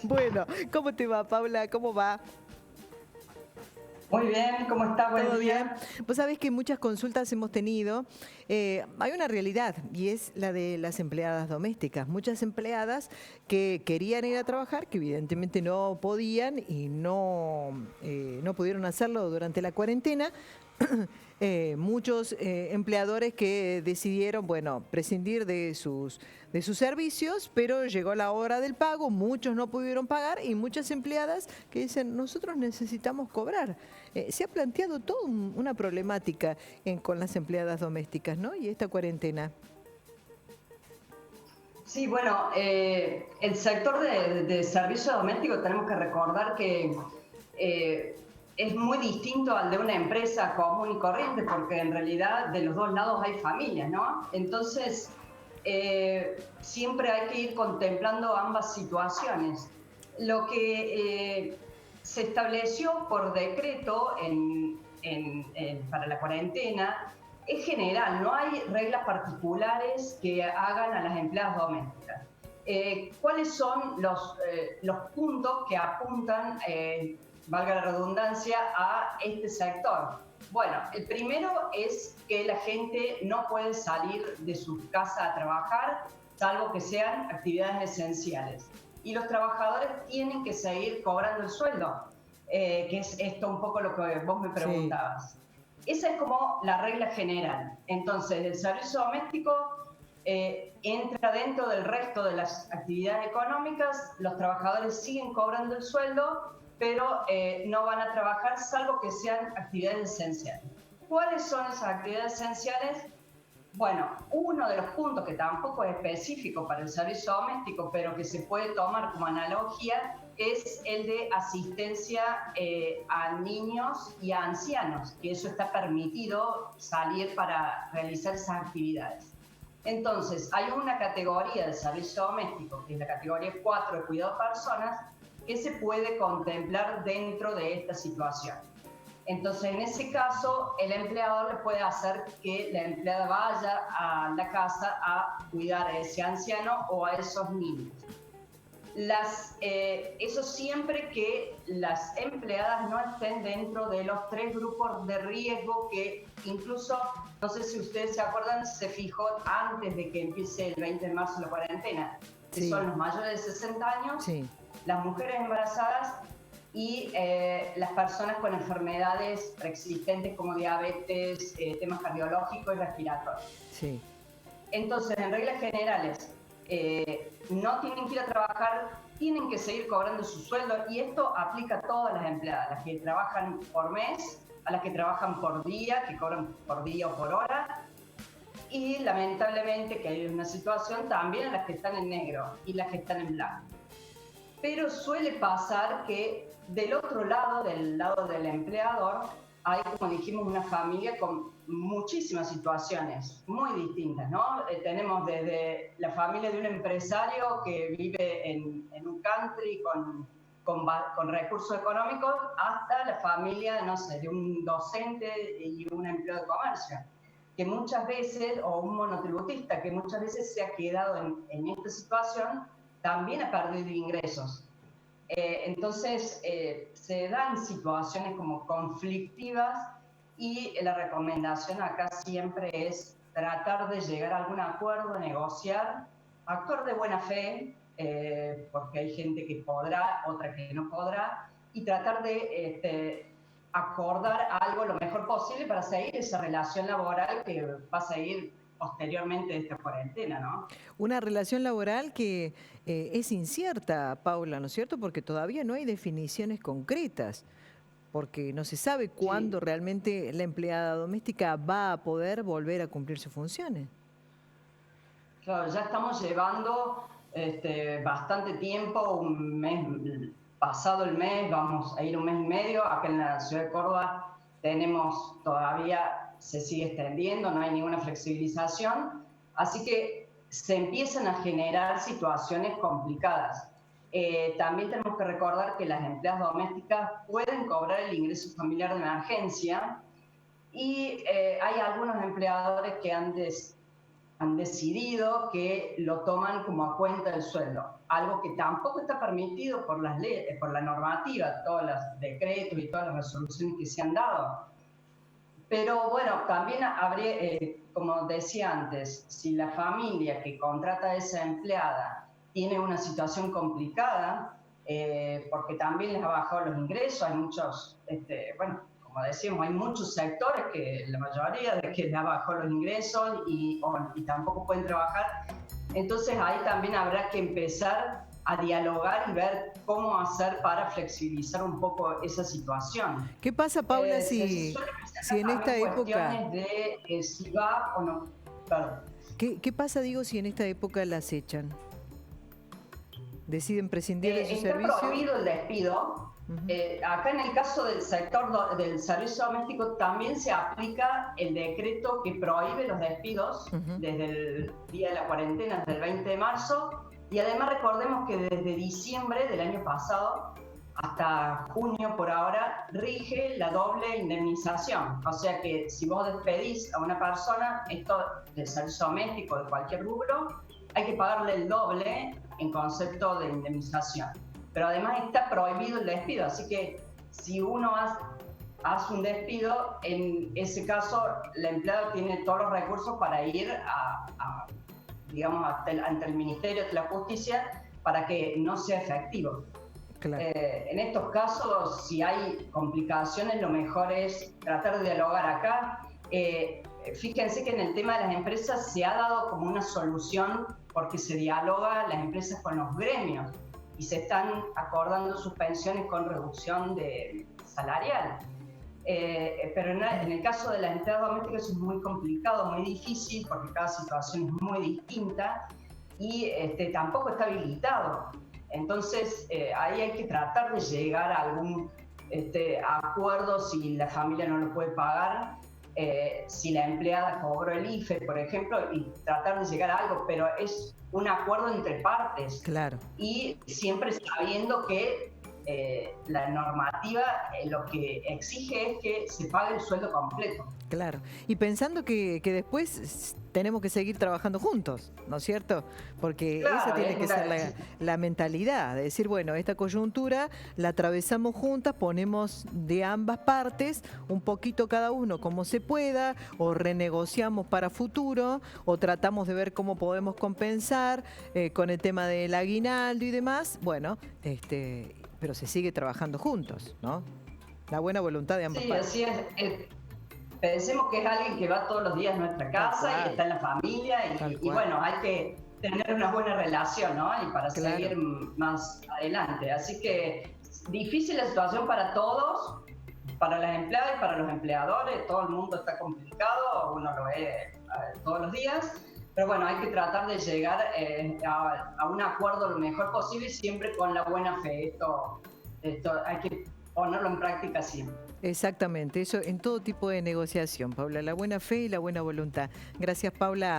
Bueno, ¿cómo te va, Paula? ¿Cómo va? Muy bien, ¿cómo está? Buen ¿Todo bien? día. Vos sabés que muchas consultas hemos tenido. Hay una realidad y es la de las empleadas domésticas. Muchas empleadas que querían ir a trabajar, que evidentemente no podían y no pudieron hacerlo durante la cuarentena. Muchos empleadores que decidieron, bueno, prescindir de sus servicios, pero llegó la hora del pago, muchos no pudieron pagar y muchas empleadas que dicen, nosotros necesitamos cobrar. Se ha planteado toda una problemática con las empleadas domésticas, ¿no? Y esta cuarentena. Sí, bueno, el sector de servicio doméstico tenemos que recordar que eh, es muy distinto al de una empresa común y corriente, porque en realidad de los dos lados hay familias, ¿no? Entonces, siempre hay que ir contemplando ambas situaciones. Lo que se estableció por decreto para la cuarentena es general, no hay reglas particulares que hagan a las empleadas domésticas. ¿Cuáles son los puntos que apuntan, valga la redundancia, a este sector? Bueno, el primero es que la gente no puede salir de su casa a trabajar, salvo que sean actividades esenciales. Y los trabajadores tienen que seguir cobrando el sueldo, que es esto un poco lo que vos me Sí. preguntabas. Esa es como la regla general. Entonces, el servicio doméstico entra dentro del resto de las actividades económicas, los trabajadores siguen cobrando el sueldo, pero no van a trabajar salvo que sean actividades esenciales. ¿Cuáles son esas actividades esenciales? Bueno, uno de los puntos que tampoco es específico para el servicio doméstico, pero que se puede tomar como analogía, es el de asistencia a niños y a ancianos, que eso está permitido salir para realizar esas actividades. Entonces, hay una categoría de servicio doméstico, que es la categoría 4 de cuidado de personas, que se puede contemplar dentro de esta situación. Entonces, en ese caso, el empleador le puede hacer que la empleada vaya a la casa a cuidar a ese anciano o a esos niños. Eso siempre que las empleadas no estén dentro de los 3 grupos de riesgo que incluso, no sé si ustedes se acuerdan, se fijó antes de que empiece el 20 de marzo la cuarentena, que son Sí, los mayores de 60 años, sí, las mujeres embarazadas y las personas con enfermedades preexistentes como diabetes, temas cardiológicos y respiratorios. sí. Entonces, en reglas generales, no tienen que ir a trabajar, tienen que seguir cobrando su sueldo y esto aplica a todas las empleadas, las que trabajan por mes, a las que trabajan por día, que cobran por día o por hora, y lamentablemente que hay una situación también a las que están en negro y las que están en blanco. Pero suele pasar que del otro lado, del lado del empleador, hay, como dijimos, una familia con muchísimas situaciones muy distintas, ¿no? Tenemos desde la familia de un empresario que vive en un country con recursos económicos hasta la familia, no sé, de un docente y un empleado de comercio, que muchas veces, o un monotributista, que muchas veces se ha quedado en esta situación, también ha perdido ingresos. Entonces, se dan situaciones como conflictivas y la recomendación acá siempre es tratar de llegar a algún acuerdo, negociar, actuar de buena fe, porque hay gente que podrá, otra que no podrá, y tratar de acordar algo lo mejor posible para seguir esa relación laboral que va a seguir posteriormente de esta cuarentena, ¿no? Una relación laboral que es incierta, Paula, ¿no es cierto? Porque todavía no hay definiciones concretas, porque no se sabe cuándo Sí, realmente la empleada doméstica va a poder volver a cumplir sus funciones. claro, ya estamos llevando bastante tiempo, un mes, pasado el mes, vamos a ir un mes y medio. Acá en la ciudad de Córdoba tenemos todavía, se sigue extendiendo, no hay ninguna flexibilización, así que se empiezan a generar situaciones complicadas. También tenemos que recordar que las empleadas domésticas pueden cobrar el ingreso familiar de emergencia y hay algunos empleadores que han han decidido que lo toman como a cuenta del sueldo, algo que tampoco está permitido por las leyes, por la normativa, todos los decretos y todas las resoluciones que se han dado. Pero bueno, también habría, como decía antes, si la familia que contrata a esa empleada tiene una situación complicada, porque también les ha bajado los ingresos, hay muchos, bueno, como decíamos, hay muchos sectores que la mayoría de que les ha bajado los ingresos y tampoco pueden trabajar. Entonces ahí también habrá que empezar a dialogar y ver cómo hacer para flexibilizar un poco esa situación. ¿Qué pasa, Paula, si en esta época... de si va o no. Perdón. ¿Qué pasa, digo, si en esta época las echan? ¿Deciden prescindir de su servicio? Está prohibido el despido. Acá en el caso del sector del servicio doméstico también se aplica el decreto que prohíbe los despidos desde el día de la cuarentena, desde el 20 de marzo. Y además recordemos que desde diciembre del año pasado hasta junio por ahora rige la doble indemnización. O sea que si vos despedís a una persona, esto del servicio doméstico, de cualquier rubro, hay que pagarle el doble en concepto de indemnización. Pero además está prohibido el despido, así que si uno hace un despido, en ese caso la empleada tiene todos los recursos para ir digamos, ante el Ministerio de la Justicia para que no sea efectivo. Claro. En estos casos, si hay complicaciones, lo mejor es tratar de dialogar acá. Fíjense que en el tema de las empresas se ha dado como una solución porque se dialoga las empresas con los gremios y se están acordando suspensiones con reducción salarial. Pero en el caso de las empleadas domésticas es muy complicado, muy difícil, porque cada situación es muy distinta y tampoco está habilitado. Entonces, ahí hay que tratar de llegar a algún acuerdo si la familia no lo puede pagar, si la empleada cobró el IFE, por ejemplo, y tratar de llegar a algo, pero es un acuerdo entre partes. Claro. Y siempre sabiendo que la normativa lo que exige es que se pague el sueldo completo. Claro. Y pensando que después tenemos que seguir trabajando juntos, ¿no es cierto? Porque claro, esa tiene que ser la mentalidad, de decir, bueno, esta coyuntura la atravesamos juntas, ponemos de ambas partes un poquito cada uno como se pueda, o renegociamos para futuro, o tratamos de ver cómo podemos compensar con el tema del aguinaldo y demás. Bueno, pero se sigue trabajando juntos, ¿no? La buena voluntad de ambas partes. Sí, así es. Pensemos que es alguien que va todos los días a nuestra casa y está en la familia y bueno, hay que tener una buena relación, ¿no? Y para seguir más adelante. Así que difícil la situación para todos, para las empleadas y para los empleadores. Todo el mundo está complicado, uno lo ve todos los días. Pero bueno, hay que tratar de llegar a un acuerdo lo mejor posible, siempre con la buena fe. Esto hay que ponerlo en práctica siempre. Exactamente, eso en todo tipo de negociación, Paula, la buena fe y la buena voluntad. Gracias, Paula.